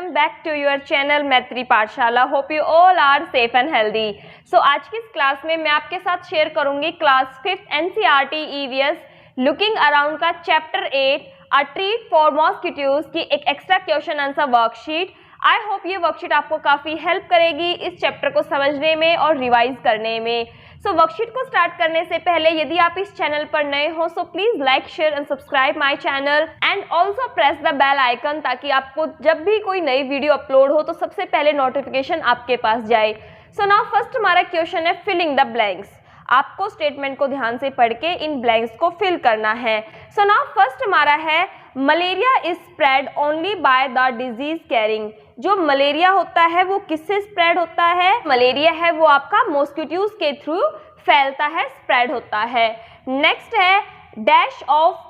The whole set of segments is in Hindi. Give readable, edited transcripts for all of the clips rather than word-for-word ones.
welcome back to your channel मैत्री पाठशाला. Hope you all are safe and healthy. So आज की इस क्लास में मैं आपके साथ शेयर करूंगी class 5th NCERT EVS looking around का chapter 8 a treat for mosquitoes की एक extra question answer worksheet. I hope ये वर्कशीट आपको काफ़ी हेल्प करेगी इस चैप्टर को समझने में और रिवाइज करने में. सो वर्कशीट को स्टार्ट करने से पहले यदि आप इस चैनल पर नए हो so please like share and subscribe my channel and also press the bell icon ताकि आपको जब भी कोई नई वीडियो अपलोड हो तो सबसे पहले नोटिफिकेशन आपके पास जाए. सो नाउ फर्स्ट हमारा क्वेश्चन है फिलिंग द ब्लैंक्स. आपको स्टेटमेंट को ध्यान से पढ़ के इन ब्लैंक्स को फिल करना है. सो नाउ फर्स्ट हमारा है malaria is spread only by the disease carrying. जो मलेरिया होता है वो किससे स्प्रेड होता है? मलेरिया है वो आपका मॉस्किटोज के थ्रू फैलता है, स्प्रेड होता है. नेक्स्ट है dash of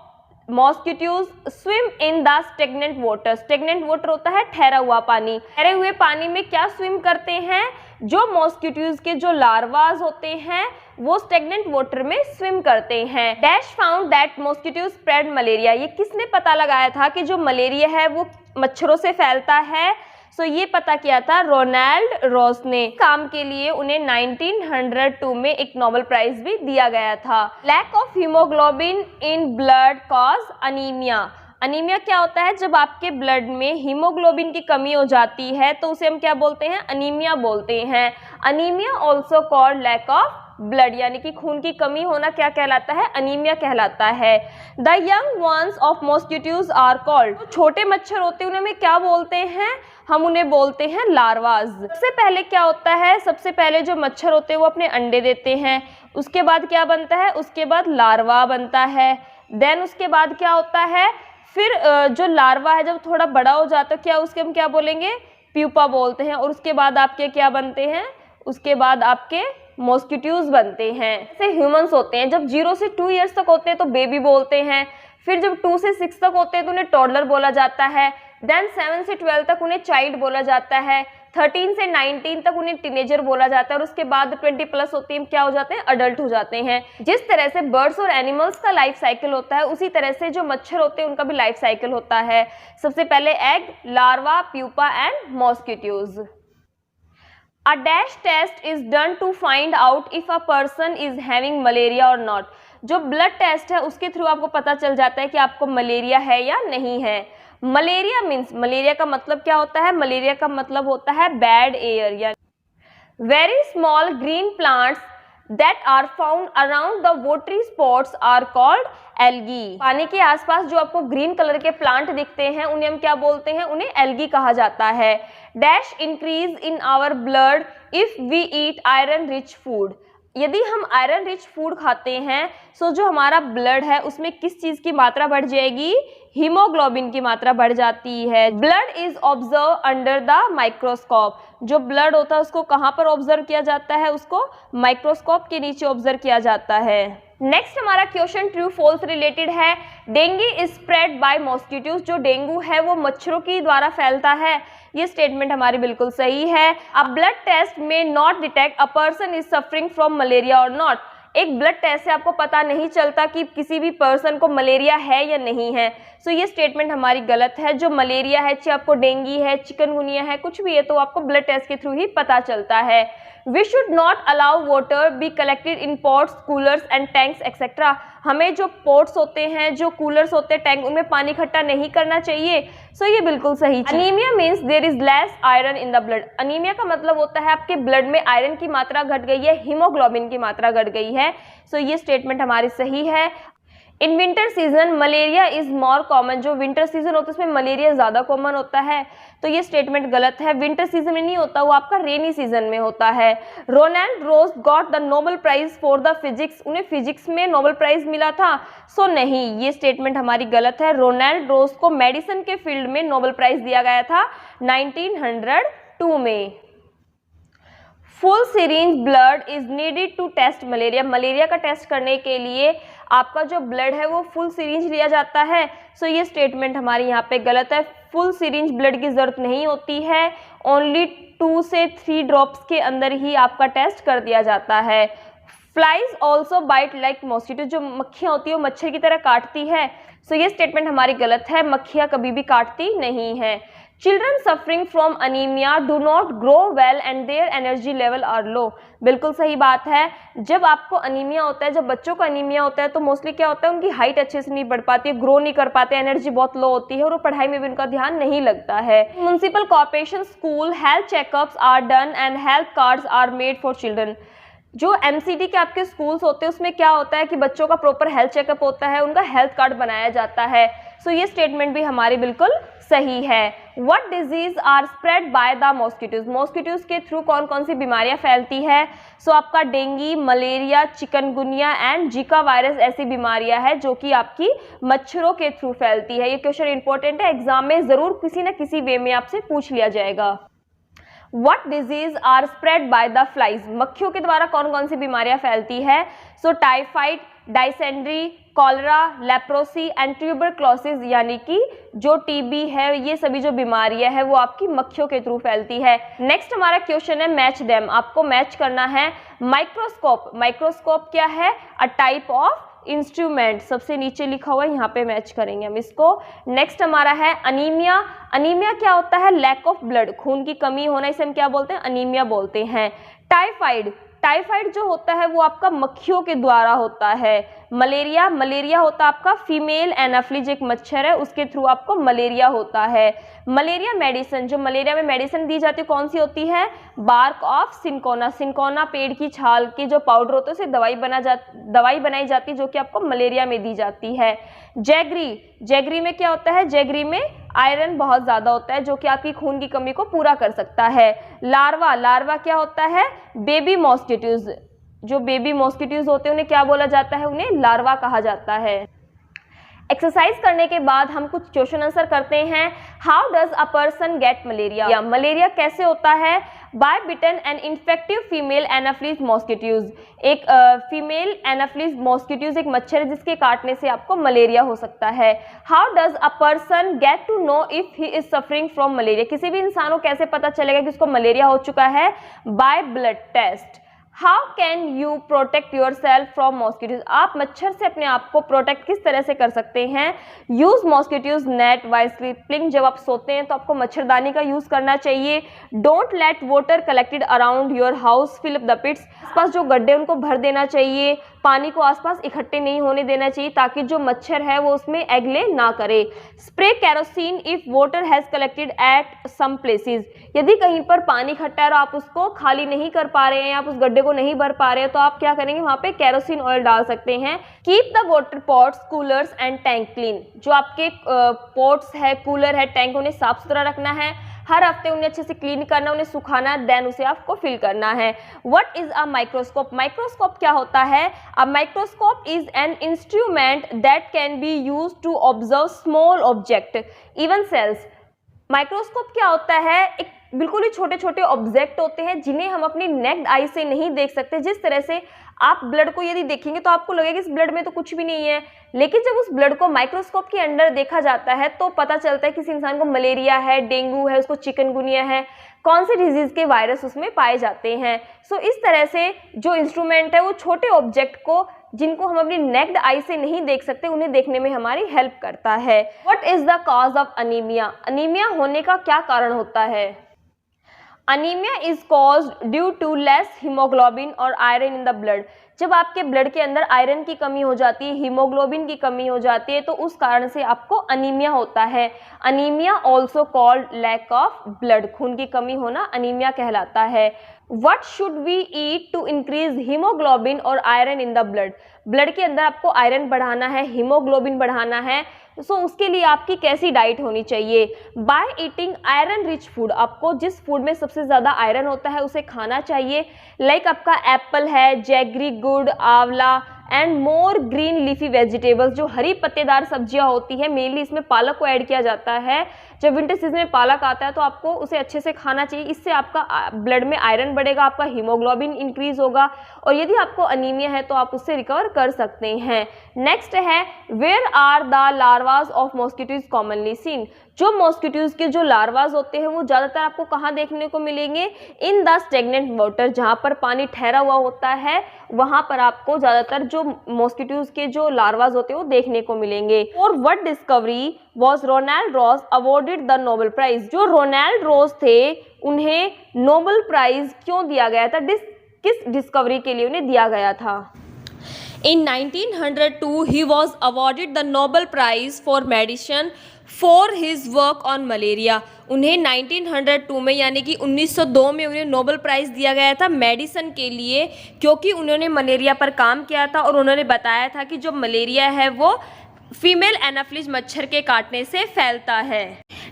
mosquitoes swim in the stagnant water. Stagnant water होता है ठहरा हुआ पानी. ठहरे हुए पानी में क्या स्विम करते हैं? जो मॉस्किटोज के जो लार्वाज होते हैं वो स्टेगनेंट वाटर में स्विम करते हैं. Dash found that mosquitoes spread malaria. ये किसने पता लगाया था कि जो मलेरिया है वो मच्छरों से फैलता है? सो ये पता किया था रोनाल्ड रॉस ने. काम के लिए उन्हें 1902 में एक नोबेल प्राइज भी दिया गया था. Lack of haemoglobin in blood cause anaemia. Anaemia क्या होता है? जब आपके ब्लड में हीमोग्लोबिन की कमी हो जाती है तो उसे हम क्या बोलते हैं? अनीमिया बोलते हैं. Anaemia also called lack of blood, यानी कि खून की कमी होना क्या कहलाता है? अनीमिया कहलाता है. The young ones of mosquitoes are called. छोटे मच्छर होते हैं उन्हें क्या बोलते हैं? हम उन्हें बोलते हैं लार्वाज. सबसे पहले क्या होता है? सबसे पहले जो मच्छर होते हैं वो अपने अंडे देते हैं. उसके बाद क्या बनता है? उसके बाद लार्वा बनता है. देन उसके बाद क्या होता है? फिर जो लार्वा है जब थोड़ा बड़ा हो जाता है क्या उसके हम क्या बोलेंगे? प्यूपा बोलते हैं. और उसके बाद आपके क्या बनते हैं? उसके बाद आपके मॉस्किटोज बनते हैं. जैसे ह्यूमंस होते हैं जब 0 से 2 ईयर्स तक होते हैं तो बेबी बोलते हैं. फिर जब 2 से 6 तक होते हैं तो उन्हें टॉडलर बोला जाता है. देन 7 से 12 तक उन्हें चाइल्ड बोला जाता है. 13 से 19 तक उन्हें टीनेजर बोला जाता है. और उसके बाद 20 प्लस होती है क्या हो जाते हैं? अडल्ट हो जाते हैं. जिस तरह से बर्ड्स और एनिमल्स का लाइफ साइकिल होता है उसी तरह से जो मच्छर होते हैं उनका भी लाइफ साइकिल होता है. सबसे पहले egg, larva, pupa and mosquitoes. A dash test is done to find out if a person is having malaria or not. जो ब्लड टेस्ट है उसके थ्रू आपको पता चल जाता है कि आपको मलेरिया है या नहीं है. मलेरिया मीन्स, मलेरिया का मतलब क्या होता है? मलेरिया का मतलब होता है बैड एयर. या very small green plants that are found around the watery spots are called algae. पानी के आसपास जो आपको ग्रीन कलर के प्लांट दिखते हैं उन्हें हम क्या बोलते हैं? उन्हें एल्गी कहा जाता है. Dash increase in our blood if we eat iron rich food. यदि हम आयरन रिच फूड खाते हैं सो जो हमारा ब्लड है उसमें किस चीज़ की मात्रा बढ़ जाएगी? हीमोग्लोबिन की मात्रा बढ़ जाती है. Blood is observe under the microscope. जो ब्लड होता है उसको कहाँ पर ऑब्जर्व किया जाता है? उसको माइक्रोस्कोप के नीचे ऑब्जर्व किया जाता है. नेक्स्ट हमारा क्वेश्चन ट्रू फॉल्स रिलेटेड है. Dengue is spread bye mosquitoes. जो डेंगू है वो मच्छरों के द्वारा फैलता है. ये स्टेटमेंट हमारी बिल्कुल सही है. अ ब्लड टेस्ट में not detect a person is suffering from malaria और नॉट. एक ब्लड टेस्ट से आपको पता नहीं चलता कि किसी भी पर्सन को मलेरिया है या नहीं है. सो ये स्टेटमेंट हमारी गलत है. जो मलेरिया है, चाहे आपको डेंगू है, चिकनगुनिया है, कुछ भी है तो आपको ब्लड टेस्ट के थ्रू ही पता चलता है. We should not allow water be collected in pots, coolers and tanks etcetera. हमें जो पॉट्स होते हैं, जो कूलर्स होते हैं, टैंक, उनमें पानी इकट्ठा नहीं करना चाहिए. सो ये बिल्कुल सही. Anaemia means there is less iron in the blood. Anaemia का मतलब होता है आपके ब्लड में आयरन की मात्रा घट गई है, हीमोग्लोबिन की मात्रा घट गई है. सो ये स्टेटमेंट हमारी सही है. In winter season malaria is more common. जो विंटर सीजन होता है उसमें मलेरिया ज़्यादा कॉमन होता है. तो ये स्टेटमेंट गलत है. विंटर सीजन में नहीं होता, वो आपका रेनी सीजन में होता है. Ronald Ross got the Nobel prize for the physics. उन्हें फिजिक्स में नोबेल प्राइज मिला था. सो नहीं, ये स्टेटमेंट हमारी गलत है. रोनाल्ड रॉस को मेडिसिन के फील्ड में नोबेल प्राइज दिया गया था 1902 में. Full syringe blood is needed to test malaria. Malaria का टेस्ट करने के लिए आपका जो ब्लड है वो फुल सिरिंज लिया जाता है. सो ये स्टेटमेंट हमारी यहाँ पे गलत है. फुल सिरिंज ब्लड की ज़रूरत नहीं होती है. ओनली 2 से 3 ड्रॉप्स के अंदर ही आपका टेस्ट कर दिया जाता है. Flies also bite like mosquito. जो मक्खियाँ होती है वो मच्छर की तरह काटती है. सो ये स्टेटमेंट हमारी गलत है. मक्खियाँ कभी भी काटती नहीं है. Children suffering from anaemia do not grow well and their energy level are low. बिल्कुल सही बात है। जब आपको अनीमिया होता है, जब बच्चों को अनीमिया होता है तो मोस्टली क्या होता है, उनकी हाइट अच्छे से नहीं बढ़ पाती है, ग्रो नहीं कर पाते, एनर्जी बहुत लो होती है और वो पढ़ाई में भी उनका ध्यान नहीं लगता है। Municipal corporation school health checkups are done and health cards are made for children. जो एमसीडी के आपके स्कूल्स होते हैं उसमें क्या होता है कि बच्चों का प्रॉपर हेल्थ चेकअप होता है, उनका हेल्थ कार्ड बनाया जाता है। सो ये स्टेटमेंट भी हमारी बिल्कुल सही है। What disease are spread by the mosquitoes. Mosquitoes के थ्रू कौन कौन सी बीमारियां फैलती है? सो आपका dengue, malaria, chikungunya and zika virus ऐसी बीमारियां हैं जो कि आपकी मच्छरों के थ्रू फैलती है। ये क्वेश्चन इंपॉर्टेंट है, एग्जाम में जरूर किसी न किसी वे में आपसे पूछ लिया जाएगा। What disease are spread by the flies? मक्खियों के द्वारा कौन कौन सी बीमारियां फैलती है? So typhoid, dysentery, cholera, leprosy and tuberculosis, यानी कि जो टीबी है, ये सभी जो बीमारियां हैं वो आपकी मक्खियों के थ्रू फैलती है। नेक्स्ट हमारा क्वेश्चन है मैच देम। आपको मैच करना है। माइक्रोस्कोप, माइक्रोस्कोप क्या है? अ टाइप ऑफ इंस्ट्रूमेंट, सबसे नीचे लिखा हुआ है, यहाँ पे मैच करेंगे हम इसको। नेक्स्ट हमारा है अनीमिया। अनीमिया क्या होता है? लैक ऑफ ब्लड, खून की कमी होना, इसे हम क्या बोलते हैं? अनीमिया बोलते हैं। टाइफाइड, टाइफाइड जो होता है वो आपका मक्खियों के द्वारा होता है। मलेरिया, मलेरिया होता है आपका फीमेल एनाफ्लिज, एक मच्छर है, उसके थ्रू आपको मलेरिया होता है। मलेरिया मेडिसिन, जो मलेरिया में मेडिसिन दी जाती है कौन सी होती है? बार्क ऑफ सिंकोना, सिंकोना पेड़ की छाल की जो पाउडर होता है उसे दवाई बनाई जाती है जो कि आपको मलेरिया में दी जाती है। जैगरी, जैगरी में क्या होता है? जैगरी में आयरन बहुत ज़्यादा होता है जो कि आपकी खून की कमी को पूरा कर सकता है। लार्वा, लार्वा क्या होता है? बेबी मॉस्किटोज, जो बेबी मॉस्किटोज होते हैं उन्हें क्या बोला जाता है? उन्हें लार्वा कहा जाता है। एक्सरसाइज करने के बाद हम कुछ क्वेश्चन आंसर करते हैं। How does a person gate malaria? Malaria कैसे होता है? बाय बिटन एन इन्फेक्टिव फीमेल एनाफ्लिज मॉस्किटोज, एक फीमेल एनाफ्लिज मॉस्किटोज एक मच्छर है जिसके काटने से आपको मलेरिया हो सकता है। How does a person get to know if he is suffering from malaria? किसी भी इंसान को कैसे पता चलेगा कि उसको मलेरिया हो चुका है? By blood test. How can you protect yourself from mosquitoes? आप मच्छर से अपने आप को प्रोटेक्ट किस तरह से कर सकते हैं? Use mosquitoes net while sleeping, जब आप सोते हैं तो आपको मच्छरदानी का यूज करना चाहिए। Don't let water collected around your house fill up the pits, आसपास जो गड्ढे उनको भर देना चाहिए, पानी को आसपास इकट्ठे नहीं होने देना चाहिए ताकि जो मच्छर है वो उसमें एग ले ना करे। Spray kerosene if water has collected at some places, यदि कहीं पर पानी इकट्ठा है और आप उसको खाली नहीं कर पा रहे हैं, आप उस गड्ढे को नहीं भर पा रहे हैं, तो आप क्या करेंगे? वहां पे केरोसिन ऑयल डाल सकते हैं। Keep the water pots, coolers and tank clean, जो आपके पॉट्स है, कूलर है, टैंक, उन्हें साफ सुथरा रखना है। हर हफ्ते उन्हें अच्छे से क्लीन करना, उन्हें सुखाना, देन उसे आपको फिल करना है। What is a microscope? Microscope क्या होता है? A microscope is an instrument that can be used to observe small object even cells. Microscope क्या होता है? एक बिल्कुल ही छोटे छोटे ऑब्जेक्ट होते हैं जिन्हें हम अपनी नेक्ड आई से नहीं देख सकते। जिस तरह से आप ब्लड को यदि देखेंगे तो आपको लगेगा इस ब्लड में तो कुछ भी नहीं है, लेकिन जब उस ब्लड को माइक्रोस्कोप के अंदर देखा जाता है तो पता चलता है किसी इंसान को मलेरिया है, डेंगू है, उसको चिकनगुनिया है, कौन से डिजीज के वायरस उसमें पाए जाते हैं। सो इस तरह से जो इंस्ट्रूमेंट है वो छोटे ऑब्जेक्ट को, जिनको हम अपनी नेक्ड आई से नहीं देख सकते, उन्हें देखने में हमारी हेल्प करता है। What is the cause of anaemia? Anaemia होने का क्या कारण होता है? Anaemia is caused due to less haemoglobin और आयरन इन द ब्लड। जब आपके ब्लड के अंदर आयरन की कमी हो जाती है, हीमोग्लोबिन की कमी हो जाती है, तो उस कारण से आपको अनीमिया होता है। Anaemia also called lack of blood, खून की कमी होना अनीमिया कहलाता है। What should we eat to increase hemoglobin और iron in the blood? Blood के अंदर आपको आयरन बढ़ाना है, हीमोग्लोबिन बढ़ाना है, सो उसके लिए आपकी कैसी डाइट होनी चाहिए? By eating iron rich food, आपको जिस फूड में सबसे ज़्यादा आयरन होता है उसे खाना चाहिए। लाइक आपका एप्पल है, जैगरी, गुड़, आंवला and more green leafy vegetables, जो हरी पत्तेदार सब्जियां होती है, मेनली इसमें पालक को ऐड किया जाता है। जब विंटर सीजन में पालक आता है तो आपको उसे अच्छे से खाना चाहिए, इससे आपका ब्लड में आयरन बढ़ेगा, आपका हीमोग्लोबिन इंक्रीज होगा और यदि आपको अनीमिया है तो आप उससे रिकवर कर सकते हैं। नेक्स्ट है where are the larvas of mosquitoes commonly seen? जो मॉस्किटोज के जो लार्वाज होते हैं वो ज़्यादातर आपको कहाँ देखने को मिलेंगे, इन द स्टेगनेंट वाटर, जहाँ पर पानी ठहरा हुआ होता है वहाँ पर आपको ज़्यादातर जो मॉस्किटोज के जो लार्वाज होते हैं वो देखने को मिलेंगे। और what discovery was Ronald Ross awarded the Nobel prize, जो रोनाल्ड रॉस थे उन्हें नोबेल प्राइज क्यों दिया गया था, किस डिस्कवरी के लिए उन्हें दिया गया था। In 1902, he was awarded the Nobel Prize for Medicine for his work on malaria. उन्हें 1902 में यानी कि 1902 में उन्हें नोबेल प्राइज़ दिया गया था मेडिसिन के लिए, क्योंकि उन्होंने मलेरिया पर काम किया था और उन्होंने बताया था कि जो मलेरिया है वो फीमेल एनाफिलिस मच्छर के काटने से फैलता है।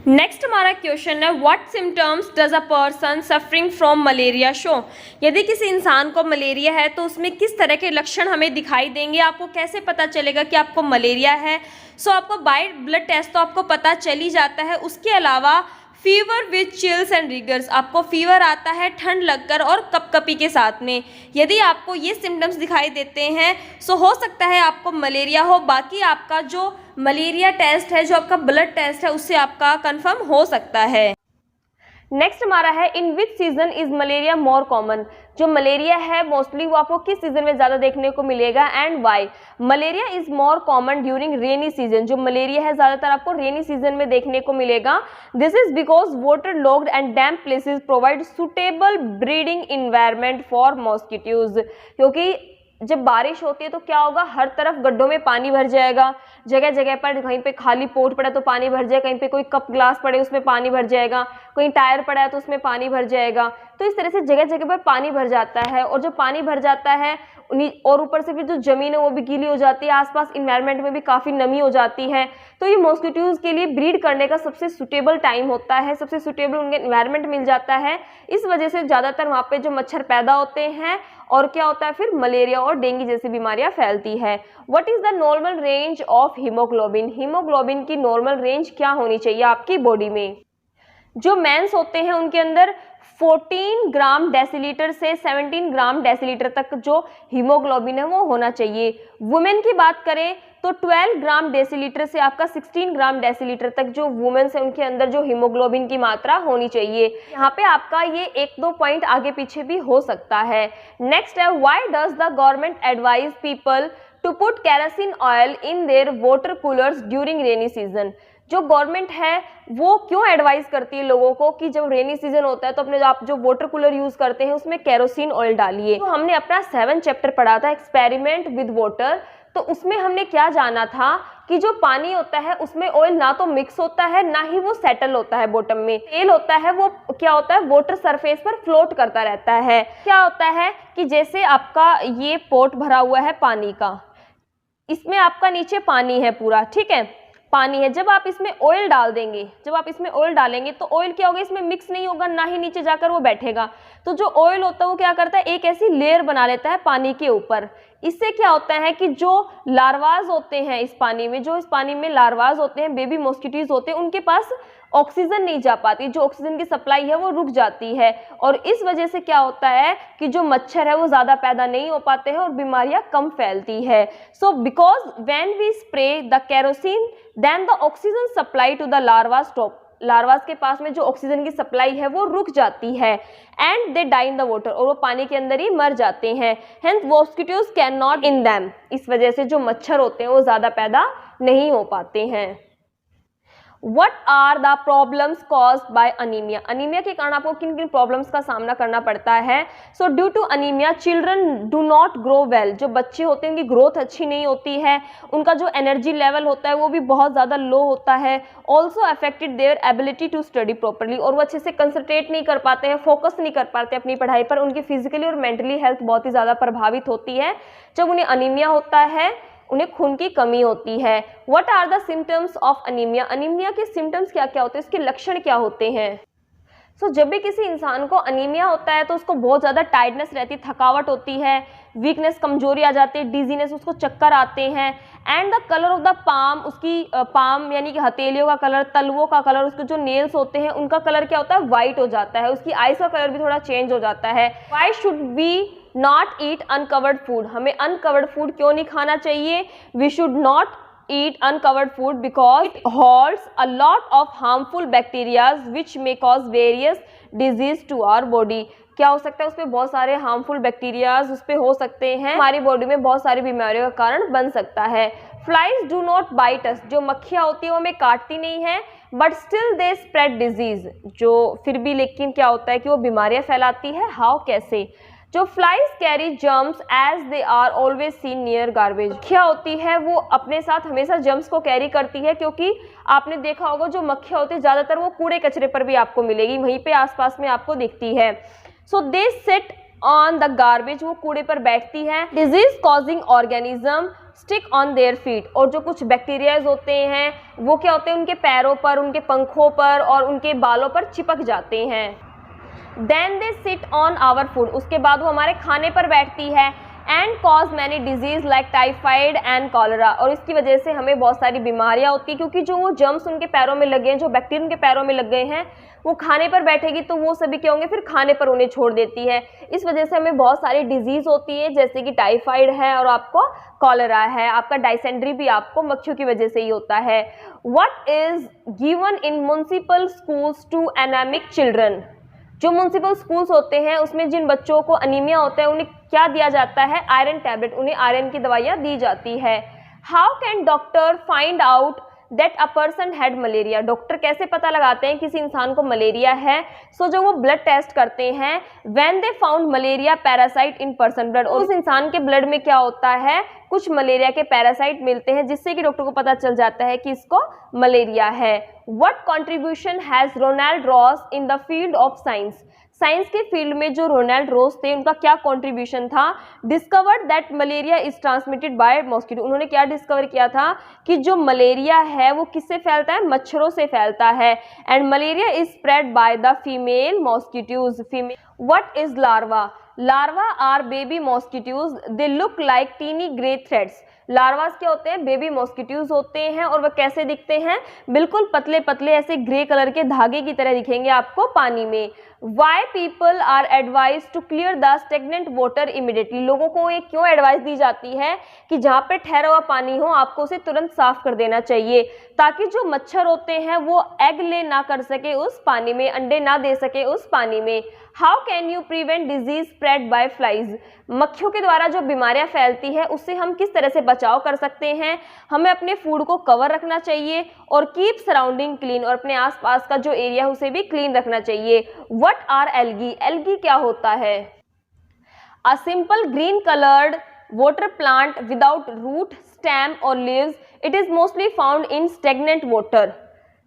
नेक्स्ट हमारा क्वेश्चन है, what symptoms does a person suffering from malaria show. यदि किसी इंसान को मलेरिया है तो उसमें किस तरह के लक्षण हमें दिखाई देंगे, आपको कैसे पता चलेगा कि आपको मलेरिया है। सो आपको बाय ब्लड टेस्ट तो आपको पता चल ही जाता है। उसके अलावा fever with chills and riggers, आपको फीवर आता है ठंड लगकर और कपकपी के साथ में। यदि आपको ये सिम्टम्स दिखाई देते हैं सो हो सकता है आपको मलेरिया हो। बाकी आपका जो मलेरिया टेस्ट है, जो आपका ब्लड टेस्ट है, उससे आपका कंफर्म हो सकता है। नेक्स्ट हमारा है, in which season is malaria more common. जो मलेरिया है मोस्टली वो आपको किस सीजन में ज़्यादा देखने को मिलेगा and why. Malaria is more common during rainy season. जो मलेरिया है ज़्यादातर आपको रेनी सीजन में देखने को मिलेगा। This is because water logged and damp places provide suitable breeding environment for mosquitoes. क्योंकि जब बारिश होती है तो क्या होगा, हर तरफ गड्ढों में पानी भर जाएगा, जगह जगह पर कहीं पे खाली पोट पड़ा तो पानी भर जाए, कहीं पे कोई कप ग्लास पड़े उसमें पानी भर जाएगा, कहीं टायर पड़ा है तो उसमें पानी भर जाएगा। तो इस तरह से जगह जगह पर पानी भर जाता है और जब पानी भर जाता है और ऊपर से फिर जो ज़मीन है वो भी गीली हो जाती है, आसपास इन्वायरमेंट में भी काफ़ी नमी हो जाती है। तो ये मॉस्किटोज के लिए ब्रीड करने का सबसे सूटेबल टाइम होता है, सबसे सूटेबल उनके इन्वायरमेंट मिल जाता है। इस वजह से ज़्यादातर वहाँ पे जो मच्छर पैदा होते हैं और क्या होता है फिर मलेरिया और डेंगू जैसी बीमारियाँ फैलती है। What is the normal range of haemoglobin. Haemoglobin की नॉर्मल रेंज क्या होनी चाहिए आपकी बॉडी में। जो मेंस होते हैं उनके अंदर 14 ग्राम डेसीलीटर से 17 ग्राम डेसीलीटर तक जो हीमोग्लोबिन है वो होना चाहिए। वुमेन की बात करें तो 12 ग्राम डेसीलीटर से आपका 16 ग्राम डेसीलीटर तक जो वुमेन्स है उनके अंदर जो हीमोग्लोबिन की मात्रा होनी चाहिए। यहाँ पे आपका ये 1-2 पॉइंट आगे पीछे भी हो सकता है। नेक्स्ट है, why does the government advise people to put kerosene oil in their water coolers during rainy season. जो गवर्नमेंट है वो क्यों एडवाइस करती है लोगों को कि जब रेनी सीजन होता है तो अपने आप जो वाटर कूलर यूज़ करते हैं उसमें केरोसिन ऑयल डालिए। तो हमने अपना 7 चैप्टर पढ़ा था एक्सपेरिमेंट विद वाटर, तो उसमें हमने क्या जाना था कि जो पानी होता है उसमें ऑयल ना तो मिक्स होता है ना ही वो सेटल होता है बॉटम में। तेल होता है वो क्या होता है वाटर सरफेस पर फ्लोट करता रहता है। क्या होता है कि जैसे आपका ये पॉट भरा हुआ है पानी का, इसमें आपका नीचे पानी है पूरा, ठीक है, पानी है। जब आप इसमें ऑयल डाल देंगे, जब आप इसमें ऑयल डालेंगे तो ऑयल क्या होगा, इसमें मिक्स नहीं होगा, ना ही नीचे जाकर वो बैठेगा। तो जो ऑयल होता है वो क्या करता है, एक ऐसी लेयर बना लेता है पानी के ऊपर। इससे क्या होता है कि जो लार्वाज होते हैं इस पानी में, जो इस पानी में लार्वाज होते हैं, बेबी मॉस्किटोज होते हैं, उनके पास ऑक्सीजन नहीं जा पाती, जो ऑक्सीजन की सप्लाई है वो रुक जाती है और इस वजह से क्या होता है कि जो मच्छर है वो ज़्यादा पैदा नहीं हो पाते हैं और बीमारियां कम फैलती है। So because when we spray the kerosene then the oxygen supply to the larva stop. Larvas के पास में जो ऑक्सीजन की सप्लाई है वो रुक जाती है and they die in the water, और वो पानी के अंदर ही मर जाते हैं। Hence mosquitoes can not in them. इस वजह से जो मच्छर होते हैं वो ज़्यादा पैदा नहीं हो पाते हैं। What are the problems caused by anemia? Anaemia के कारण आपको किन किन प्रॉब्लम्स का सामना करना पड़ता है। So due to anaemia children do not grow well. जो बच्चे होते हैं उनकी ग्रोथ अच्छी नहीं होती है, उनका जो एनर्जी लेवल होता है वो भी बहुत ज़्यादा लो होता है। Also affected their ability to study properly, और वो अच्छे से कंसंट्रेट नहीं कर पाते हैं, फोकस नहीं कर पाते अपनी पढ़ाई पर। उनकी फिजिकली और मेंटली हेल्थ बहुत ही ज़्यादा प्रभावित होती है जब उन्हें अनीमिया होता है, उन्हें खून की कमी होती है। What are the symptoms of anaemia? Anaemia के सिम्टम्स क्या क्या होते हैं, इसके लक्षण क्या होते हैं? जब भी किसी इंसान को अनीमिया होता है तो उसको बहुत ज़्यादा टायर्डनेस रहती है, थकावट होती है, वीकनेस, कमजोरी आ जाती है, डिजीनेस, उसको चक्कर आते हैं। And the colour of the palm, उसकी पाम यानी कि हथेलियों का कलर, तलवों का कलर, उसके जो नेल्स होते हैं उनका कलर क्या होता है, वाइट हो जाता है। उसकी आइज का कलर भी थोड़ा चेंज हो जाता है। Why should we not eat uncovered food? हमें अनकवर्ड फूड क्यों नहीं खाना चाहिए? We should not eat uncovered food because it holds a lot of harmful bacteria which may cause various disease to our body। क्या हो सकता है, उसमें बहुत सारे हार्मफुल बैक्टीरियाज उस पे हो सकते हैं, हमारी बॉडी में बहुत सारी बीमारियों का कारण बन सकता है। फ्लाइज डू नॉट बाइट अस, जो मक्खियाँ होती है वो हमें काटती नहीं है, but still they spread disease, जो फिर भी लेकिन क्या होता है कि वो बीमारियां फैलाती है। हाउ, कैसे? जो flies carry germs as they are always seen near garbage, मक्खियाँ होती है वो अपने साथ हमेशा जर्म्स को कैरी करती है, क्योंकि आपने देखा होगा जो मक्खियाँ होती है ज़्यादातर वो कूड़े कचरे पर भी आपको मिलेगी, वहीं पे आसपास में आपको दिखती है। So they sit on the garbage, वो कूड़े पर बैठती है। Disease causing organism stick on their feet, और जो कुछ बैक्टीरियाज होते हैं वो क्या होते हैं, उनके पैरों पर, उनके पंखों पर और उनके बालों पर चिपक जाते हैं। Then they sit on our food, उसके बाद वो हमारे खाने पर बैठती है। And cause many disease like typhoid and cholera, और इसकी वजह से हमें बहुत सारी बीमारियां होती हैं, क्योंकि जो वो जर्म्स उनके पैरों में लगे हैं, जो बैक्टीरिया उनके पैरों में लग गए हैं, वो खाने पर बैठेगी तो वो सभी क्या होंगे, फिर खाने पर उन्हें छोड़ देती है। इस वजह से हमें बहुत सारी डिजीज होती है, जैसे कि टाइफाइड है और आपको कॉलरा है, आपका डायसेंट्री भी आपको मक्खियों की वजह से ही होता है। What is given in municipal schools to anaemic children, जो म्युनिसिपल स्कूल्स होते हैं उसमें जिन बच्चों को अनीमिया होता है उन्हें क्या दिया जाता है, आयरन टैबलेट, उन्हें आयरन की दवाइयाँ दी जाती है। How can doctor find out that a person had malaria, doctor कैसे पता लगाते हैं किसी इंसान को मलेरिया है? सो जो वो ब्लड टेस्ट करते हैं, when they found malaria parasite in person blood, उस इंसान के ब्लड में क्या होता है, कुछ मलेरिया के पैरासाइट मिलते हैं, जिससे कि डॉक्टर को पता चल जाता है कि इसको मलेरिया है। What contribution has Ronald Ross in the field of science, science के फील्ड में जो रोनाल्ड रोस थे उनका क्या कंट्रीब्यूशन था? Discovered that malaria is transmitted by mosquito, उन्होंने क्या डिस्कवर किया था कि जो मलेरिया है वो किससे फैलता है, मच्छरों से फैलता है। And malaria is spread by the female mosquitoes, female. What is larva, larva are baby mosquitoes, they look like tiny grey threads, larvas क्या होते हैं, बेबी मॉस्किटोज होते हैं, और वह कैसे दिखते हैं, बिल्कुल पतले पतले ऐसे ग्रे कलर के धागे की तरह दिखेंगे आपको पानी में। Why people are advise to clear the stagnant water immediately, लोगों को ये क्यों एडवाइस दी जाती है कि जहाँ पे ठहरा हुआ पानी हो आपको उसे तुरंत साफ कर देना चाहिए, ताकि जो मच्छर होते हैं वो एग ले ना कर सके उस पानी में, अंडे ना दे सके उस पानी में। How can you prevent disease spread by flies, मक्खियों के द्वारा जो बीमारियां फैलती है उससे हम किस तरह से बचाव कर सकते हैं? हमें अपने फूड को कवर रखना चाहिए और कीप सराउंडिंग क्लीन, और अपने आसपास का जो एरिया है उसे भी क्लीन रखना चाहिए। व्हाट आर एल्गी, एल्गी क्या होता है? A simple green coloured water plant without root, stem or leaves. It is mostly found in stagnant water.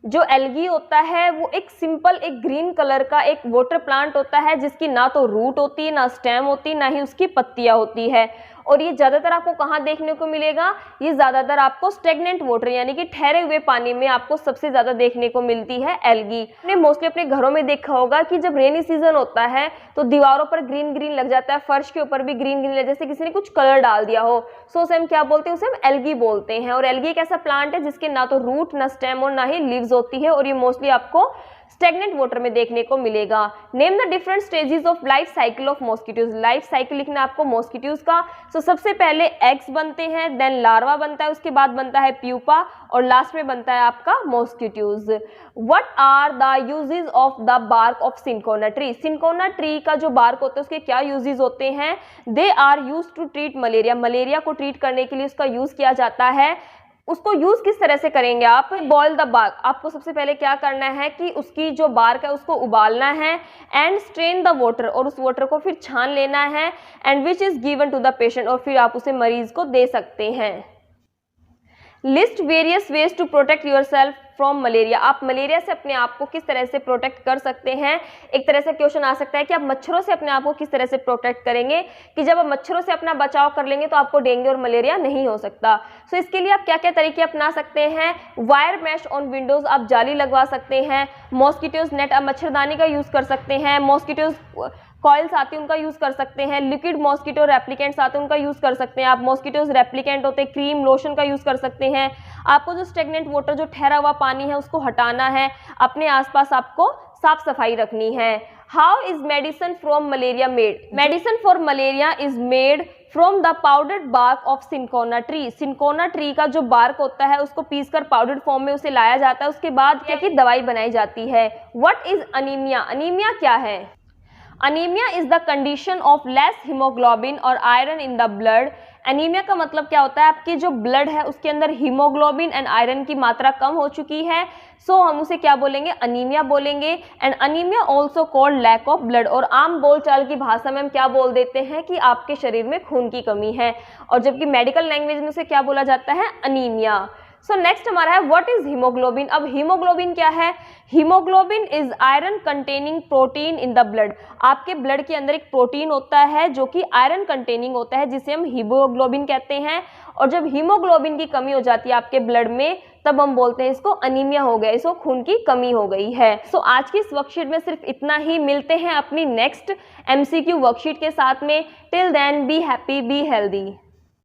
जो एल्गी होता है वो एक सिंपल एक ग्रीन कलर का एक वाटर प्लांट होता है, जिसकी ना तो रूट होती है, ना स्टेम होती, ना ही उसकी पत्तियां होती है। और ये ज़्यादातर आपको कहाँ देखने को मिलेगा? ये ज़्यादातर आपको स्टेगनेंट वाटर यानी कि ठहरे हुए पानी में आपको सबसे ज़्यादा देखने को मिलती है एल्गी। आपने मोस्टली अपने घरों में देखा होगा कि जब रेनी सीजन होता है तो दीवारों पर ग्रीन ग्रीन लग जाता है, फर्श के ऊपर भी ग्रीन ग्रीन, जैसे किसी ने कुछ कलर डाल दिया हो। सो उसे हम क्या बोलते हैं? उसे हम एल्गी बोलते हैं। और एल्गी एक ऐसा प्लांट है जिसके ना तो रूट, ना स्टेम और ना ही लीव्स होती है, और ये मोस्टली आपको स्टेगनेंट वाटर में देखने को मिलेगा। Name the different stages of life cycle of mosquitoes, life cycle लिखना आपको मॉस्किटोज का। सो सबसे पहले एग्स बनते हैं, देन लार्वा बनता है, उसके बाद बनता है प्यूपा, और लास्ट में बनता है आपका mosquitoes. What are the uses of the bark of cinchona tree, cinchona tree का जो बार्क होता है उसके क्या यूजेस होते हैं? They are use to treat malaria, malaria को ट्रीट करने के लिए उसका यूज किया जाता है। उसको यूज किस तरह से करेंगे आप? बॉयल द बार्क, आपको सबसे पहले क्या करना है कि उसकी जो बार्क है उसको उबालना है, एंड स्ट्रेन द वाटर, और उस वाटर को फिर छान लेना है, and which is given to the patient, और फिर आप उसे मरीज को दे सकते हैं। List various ways to protect yourself from malaria, आप मलेरिया से अपने आप को किस तरह से प्रोटेक्ट कर सकते हैं? एक तरह से क्वेश्चन आ सकता है कि आप मच्छरों से अपने आप को किस तरह से प्रोटेक्ट करेंगे, कि जब आप मच्छरों से अपना बचाव कर लेंगे तो आपको डेंगू और मलेरिया नहीं हो सकता। सो इसके लिए आप क्या क्या तरीके अपना सकते हैं? वायर मैश ऑन विंडोज, आप जाली लगवा सकते हैं। मॉस्किटोज नेट, आप मच्छरदानी का यूज कर सकते हैं। मॉस्किटोज कॉइल्स आती है उनका यूज कर सकते हैं। लिक्विड मॉस्किटो रेप्लिकेंट्स आते हैं उनका यूज कर सकते हैं आप। मॉस्किटोज रेप्लिकेंट होते हैं, क्रीम लोशन का यूज कर सकते हैं। आपको जो स्टेगनेंट वाटर जो ठहरा हुआ पानी है उसको हटाना है, अपने आसपास आपको साफ सफाई रखनी है। How is medicine from malaria made? Medicine for malaria is made from the powdered bark of cinchona tree. Cinchona tree का जो बार्क होता है उसको पीसकर पाउडर्ड फॉर्म में उसे लाया जाता है, उसके बाद क्या की दवाई बनाई जाती है। What is anaemia? अनीमिया क्या है? Anaemia is the condition of less haemoglobin और iron in the blood. Anaemia का मतलब क्या होता है, आपकी जो ब्लड है उसके अंदर हीमोग्लोबिन एंड आयरन की मात्रा कम हो चुकी है, सो हम उसे क्या बोलेंगे? अनीमिया बोलेंगे। And anaemia also called lack of blood, और आम बोलचाल की भाषा में हम क्या बोल देते हैं कि आपके शरीर में खून की कमी है, और जबकि मेडिकल लैंग्वेज में उसे क्या बोला जाता है? अनीमिया। सो नेक्स्ट हमारा है व्हाट इज हीमोग्लोबिन। अब हीमोग्लोबिन क्या है? Haemoglobin is iron containing protein in the blood. आपके ब्लड के अंदर एक प्रोटीन होता है जो कि आयरन कंटेनिंग होता है, जिसे हम हीमोग्लोबिन कहते हैं। और जब हीमोग्लोबिन की कमी हो जाती है आपके ब्लड में, तब हम बोलते हैं इसको अनीमिया हो गया, इसको खून की कमी हो गई है। सो आज की इस वर्कशीट में सिर्फ इतना ही। मिलते हैं अपनी नेक्स्ट MCQ वर्कशीट के साथ में। Till then be happy, be healthy.